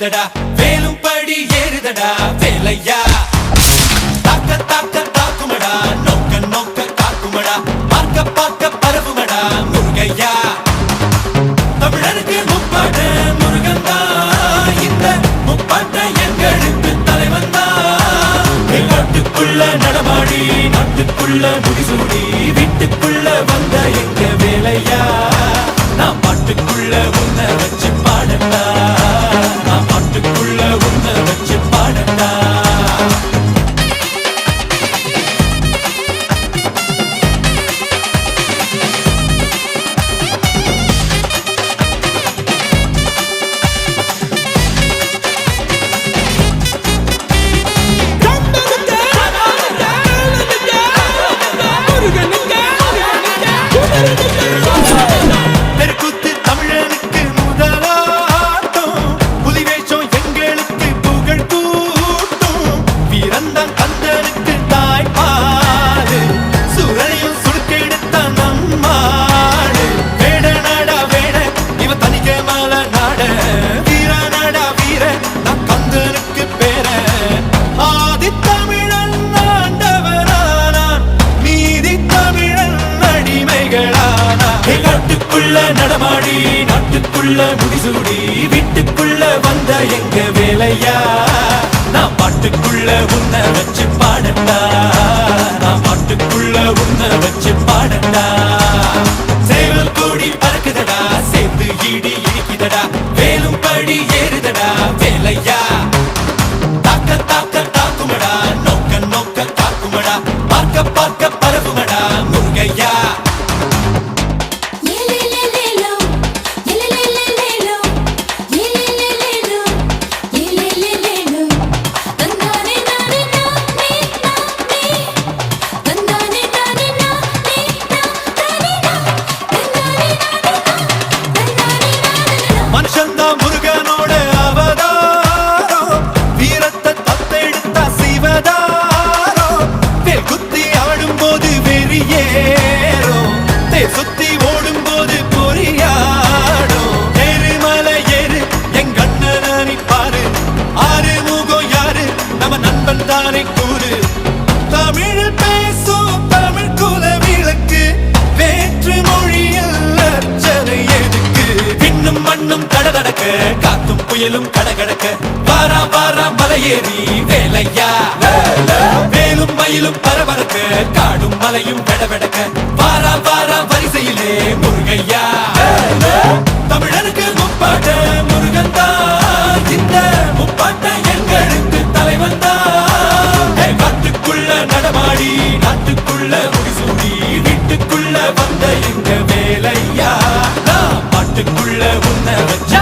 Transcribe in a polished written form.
இடிக்குதடா வேலும் படி ஏறுதடா வேலையா தாக்க தாக்க தாக்குமடா நோக்க நோக்க காக்குமடா பார்க்க பார்க்க பரவுமடா முருகையா தமிழருக்கு முப்பாட்ட முருகன் தான் இந்த முப்பாட்ட எங்களுக்கு தலைவன் தான் நாட்டுக்குள்ள நடமாடி நாட்டுக்குள்ள முடிசூடி வீட்டுக்குள்ள வந்த எங்க வேலையா நான் பாட்டுக்குள்ள உன்னை வச்சு பாடட்டா நான் பாட்டுக்குள்ள உன்னை வச்சு பாடட்டா நடமாடி நாட்டுக்குள்ள முடிசூடி வீட்டுக்குள்ள வந்த எங்க வேலையா நான் பாட்டுக்குள்ள உன்னை வச்சு பாடட்டா நான் பாட்டுக்குள்ள உன்னை வச்சு பாடட்டா சேவல் கூடி பறக்குதடா சேர்த்து இடி இடிக்குதடா வேலும் படி ஏறுதடா வேலையா தாக்க தாக்க தாக்குமடா நோக்க நோக்க காக்குமடா பார்க்க பார்க்க பரவுமடா முருகையா சுத்தி ஓடும் போது பொறியாடும் எருமலை ஏறு எங்க அண்ணனை பாரு ஆறு முகம் யாரு நம்ம நண்பன் தானே கூறு தமிழில் பேசும் தமிழ் குல விளக்கு வேற்று மொழியில் அர்ச்சனை எதுக்கு விண்ணும் மண்ணும் கடகடக்க காத்தும் புயலும் கடகடக்க வாரா வாரா மலையேறி வேலையா வேலும் மயிலும் பரபரக்க காடும் மலையும் வெடவெடக்க வாரா வாரா வரிசையிலே முருகையா தமிழருக்கு முப்பாட்ட முருகன் தான் இந்த முப்பாட்ட எங்களுக்கு தலைவன் தான் காட்டுக்குள்ள நடமாடி நாட்டுக்குள்ள முடிசூடி வீட்டுக்குள்ள வந்த எங்க வேலையா நான் பாட்டுக்குள்ள உன்னை வச்ச